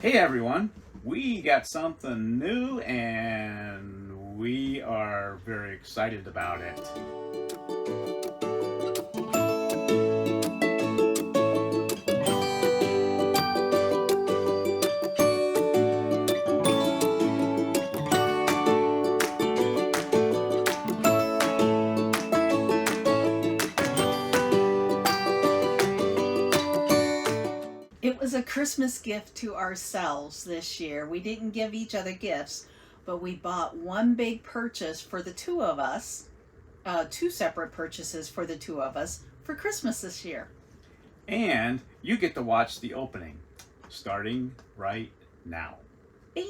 Hey everyone, we got something new and we are very excited about it. It was a Christmas gift to ourselves this year. We didn't give each other gifts, but we bought one big purchase for the two of us, two separate purchases for the two of us for Christmas this year. And you get to watch the opening starting right now. Bing!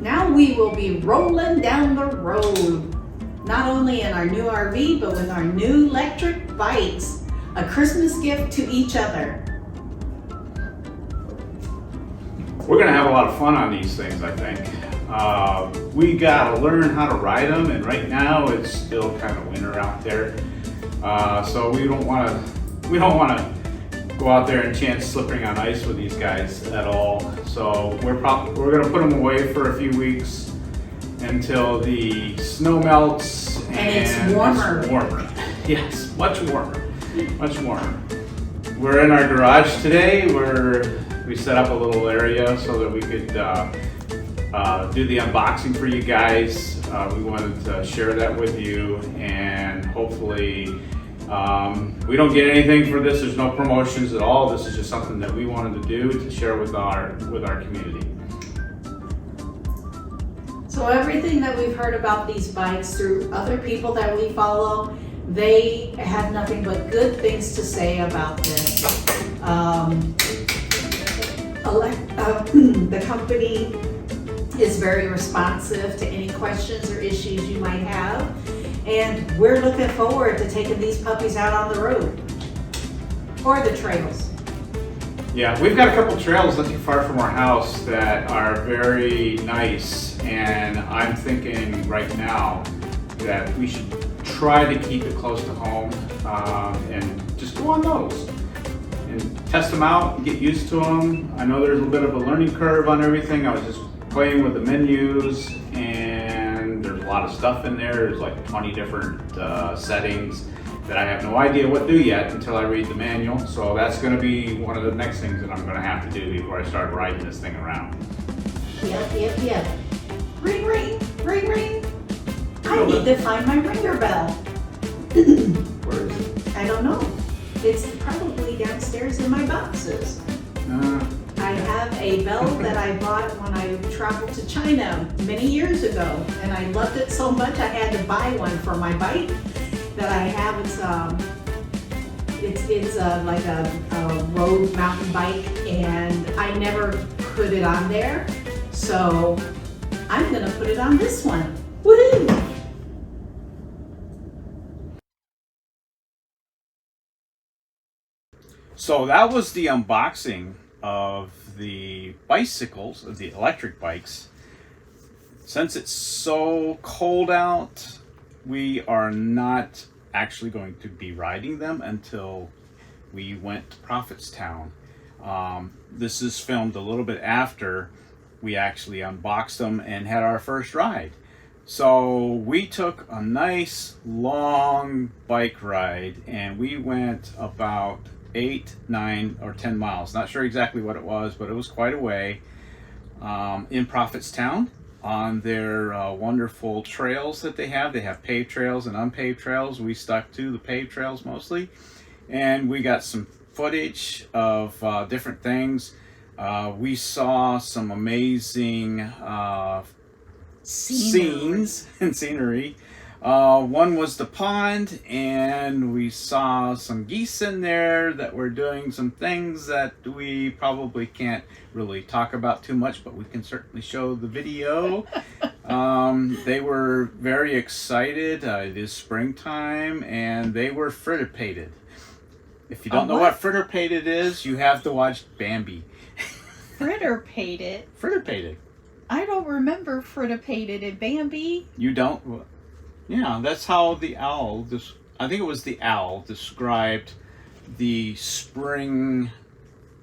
now we will be rolling down the road. Not only in our new RV, but with our new Lectric Bikes. A Christmas gift to each other. We're gonna have a lot of fun on these things, I think. We gotta learn how to ride them, and right now it's still kind of winter out there, so we don't want to go out there and chance slipping on ice with these guys at all. So we're gonna put them away for a few weeks until the snow melts and it's warmer. It's warmer. Yes, much warmer, much warmer. We're in our garage today. We set up a little area so that we could do the unboxing for you guys. We wanted to share that with you, and hopefully we don't get anything for this. There's no promotions at all. This is just something that we wanted to do to share with our community. So everything that we've heard about these bikes through other people that we follow, they have nothing but good things to say about this. The company is very responsive to any questions or issues you might have, and we're looking forward to taking these puppies out on the road or the trails. Yeah, we've got a couple trails not too far from our house that are very nice, and I'm thinking right now that we should try to keep it close to home and just go on those and test them out and get used to them. I know there's a bit of a learning curve on everything. I was just playing with the menus, and there's a lot of stuff in there. There's like 20 different settings that I have no idea what to do yet until I read the manual. So that's gonna be one of the next things that I'm gonna have to do before I start riding this thing around. Yep. Ring, ring, ring, ring. I need to find my ringer bell. Where is it? I don't know. It's probably downstairs in my boxes. I have a bell that I bought when I traveled to China many years ago, and I loved it so much I had to buy one for my bike that I have. It's like a road mountain bike, and I never put it on there, so I'm gonna put it on this one. Woohoo! So that was the unboxing of the bicycles, of the electric bikes. Since it's so cold out, we are not actually going to be riding them until we went to Prophetstown. This is filmed a little bit after we actually unboxed them and had our first ride. So we took a nice long bike ride, and we went about 8, 9, or 10 miles. Not sure exactly what it was, but it was quite a way in Prophetstown on their wonderful trails that they have. They have paved trails and unpaved trails. We stuck to the paved trails mostly, and we got some footage of different things. We saw some amazing scenes and scenery. One was the pond, and we saw some geese in there that were doing some things that we probably can't really talk about too much, but we can certainly show the video. They were very excited. It is springtime, and they were fritter-pated. If you don't know what fritter-pated is, you have to watch Bambi. Fritter-pated? Fritter-pated. I don't remember fritter-pated in Bambi. You don't? Yeah, that's how the owl, I think it was the owl, described the spring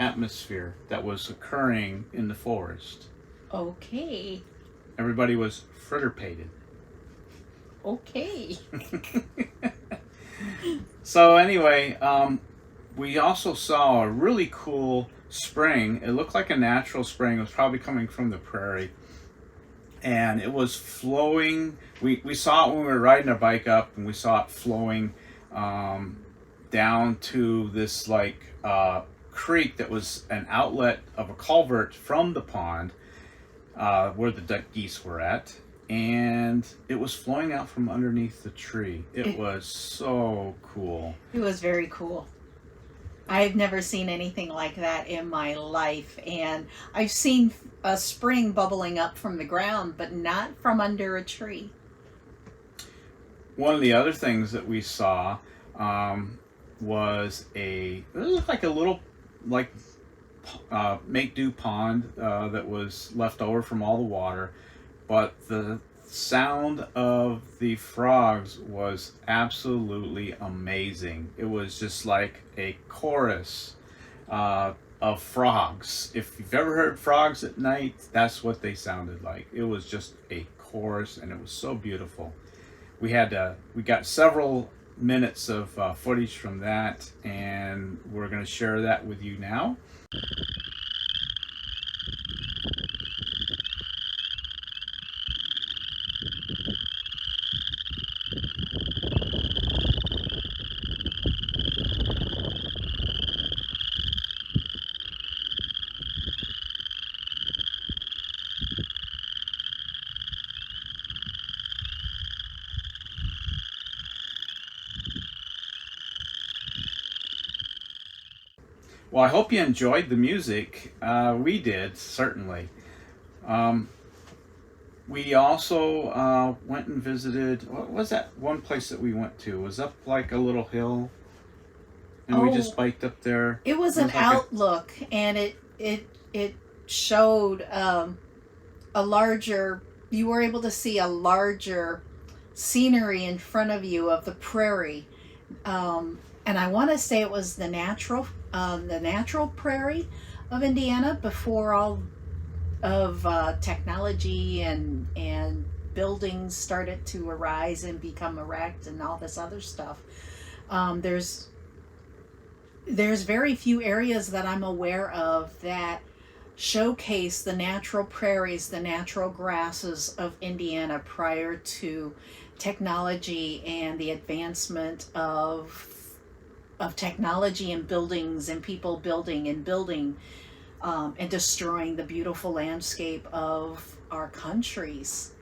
atmosphere that was occurring in the forest. Okay. Everybody was fritter-pated. Okay. So anyway, we also saw a really cool spring. It looked like a natural spring. It was probably coming from the prairie. And it was flowing. We saw it when we were riding our bike up, and we saw it flowing down to this like creek that was an outlet of a culvert from the pond where the duck geese were at, and it was flowing out from underneath the tree. It was so cool. It was very cool. I've never seen anything like that in my life. And I've seen a spring bubbling up from the ground, but not from under a tree. One of the other things that we saw was it looked like a little, like, make do pond that was left over from all the water, but the sound of the frogs was absolutely amazing. It was just like a chorus of frogs. If you've ever heard frogs at night, that's what they sounded like. It was just a chorus, and it was so beautiful. We got several minutes of footage from that, and we're going to share that with you now. Well, I hope you enjoyed the music. We did, certainly. Um, we also went and visited, what was that one place that we went to? It was up like a little hill, and we just biked up there. It was an outlook, and it showed a larger. You were able to see a larger scenery in front of you of the prairie, and I want to say it was the natural prairie of Indiana before all of technology and buildings started to arise and become erect and all this other stuff. There's very few areas that I'm aware of that showcase the natural prairies, the natural grasses of Indiana prior to technology and the advancement of technology and buildings and people building and destroying the beautiful landscape of our countries,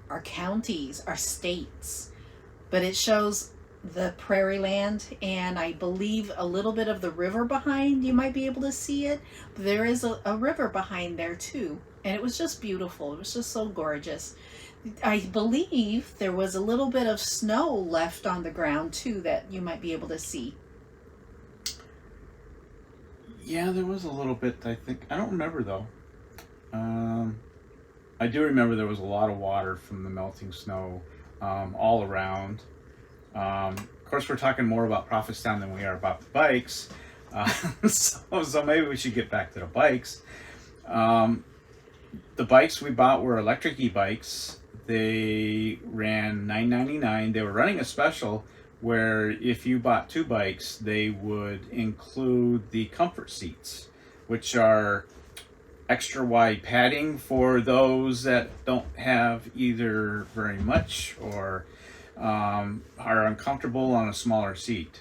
our counties, our states. But it shows the prairie land, and I believe a little bit of the river behind. You might be able to see it. There is a river behind there too, and it was just beautiful. It was just so gorgeous. I believe there was a little bit of snow left on the ground too that you might be able to see. Yeah, there was a little bit, I think. I don't remember, though. I do remember there was a lot of water from the melting snow all around. Of course, we're talking more about Prophetstown than we are about the bikes. So maybe we should get back to the bikes. The bikes we bought were electric e-bikes. They ran $9.99. They were running a special where if you bought two bikes, they would include the comfort seats, which are extra wide padding for those that don't have either very much or are uncomfortable on a smaller seat.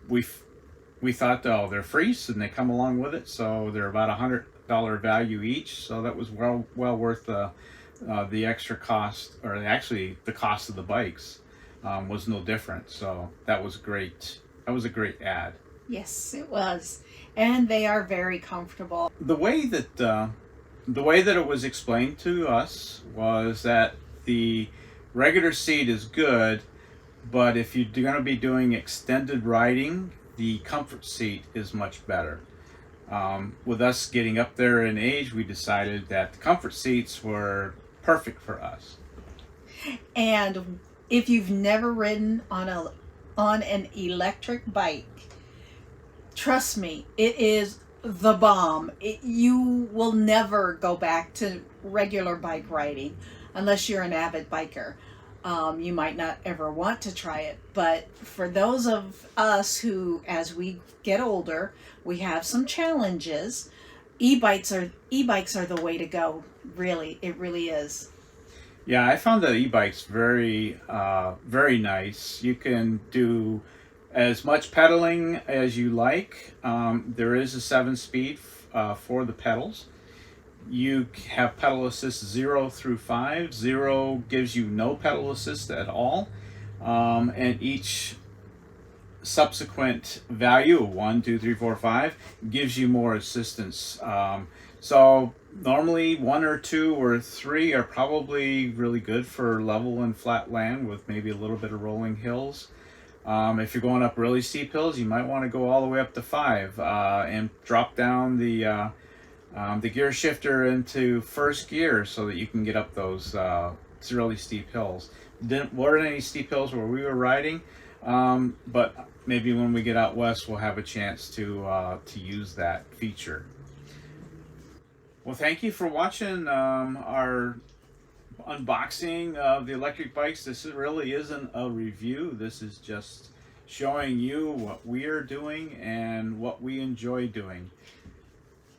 We thought, oh, they're free, and they come along with it, so they're about $100 value each. So that was well worth the extra cost, or actually the cost of the bikes. Was no different, so that was great. That was a great ad. Yes, it was, and they are very comfortable. The way that it was explained to us was that the regular seat is good, but if you're going to be doing extended riding, the comfort seat is much better. With us getting up there in age, we decided that the comfort seats were perfect for us. And if you've never ridden on an electric bike, trust me, it is the bomb. You will never go back to regular bike riding unless you're an avid biker. You might not ever want to try it, but for those of us who, as we get older, we have some challenges, e-bikes are the way to go. Really, it really is. Yeah, I found the e-bikes very nice. You can do as much pedaling as you like. There is a 7-speed for the pedals. You have pedal assist 0 through 5. 0 gives you no pedal assist at all. And each subsequent value, 1, 2, 3, 4, 5, gives you more assistance. So normally 1 or 2 or 3 are probably really good for level and flat land with maybe a little bit of rolling hills. If you're going up really steep hills, you might want to go all the way up to 5 and drop down the gear shifter into first gear so that you can get up those really steep hills. Weren't any steep hills where we were riding, but maybe when we get out west, we'll have a chance to use that feature. Well, thank you for watching our unboxing of the electric bikes. This really isn't a review. This is just showing you what we are doing and what we enjoy doing.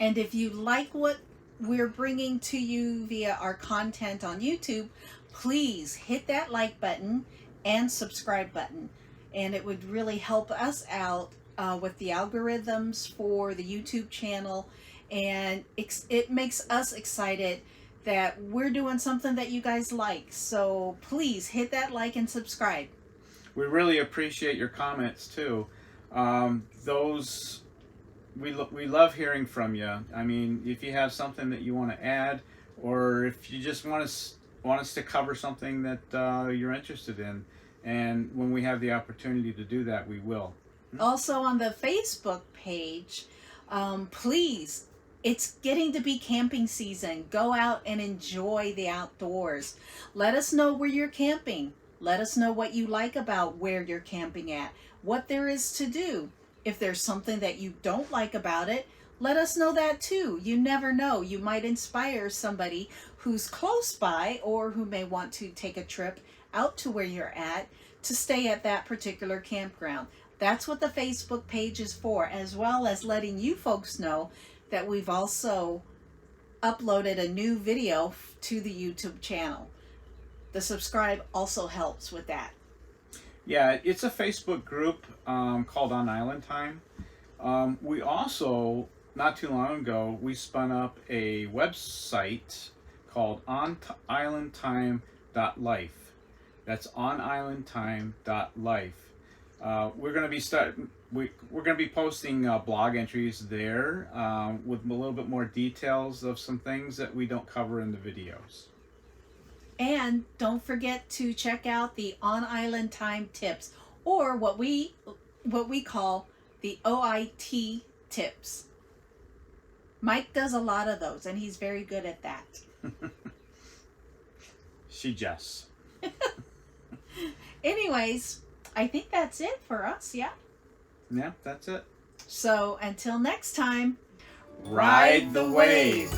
And if you like what we're bringing to you via our content on YouTube, please hit that like button and subscribe button. And it would really help us out with the algorithms for the YouTube channel. And it makes us excited that we're doing something that you guys like. So please hit that like and subscribe. We really appreciate your comments too. We love hearing from you. I mean, if you have something that you want to add, or if you just want us to cover something that you're interested in, and when we have the opportunity to do that, we will. Also on the Facebook page, please, it's getting to be camping season. Go out and enjoy the outdoors. Let us know where you're camping. Let us know what you like about where you're camping at, what there is to do. If there's something that you don't like about it, let us know that too. You never know. You might inspire somebody who's close by or who may want to take a trip out to where you're at to stay at that particular campground. That's what the Facebook page is for, as well as letting you folks know that we've also uploaded a new video to the YouTube channel. The subscribe also helps with that. Yeah, it's a Facebook group called On Island Time. We also, not too long ago, we spun up a website called onislandtime.life. That's onislandtime.life. We're going to be posting blog entries there with a little bit more details of some things that we don't cover in the videos. And don't forget to check out the On Island Time tips, or what we call the OIT tips. Mike does a lot of those, and he's very good at that. She just. Anyways, I think that's it for us, yeah? Yeah, that's it. So until next time, Ride the wave.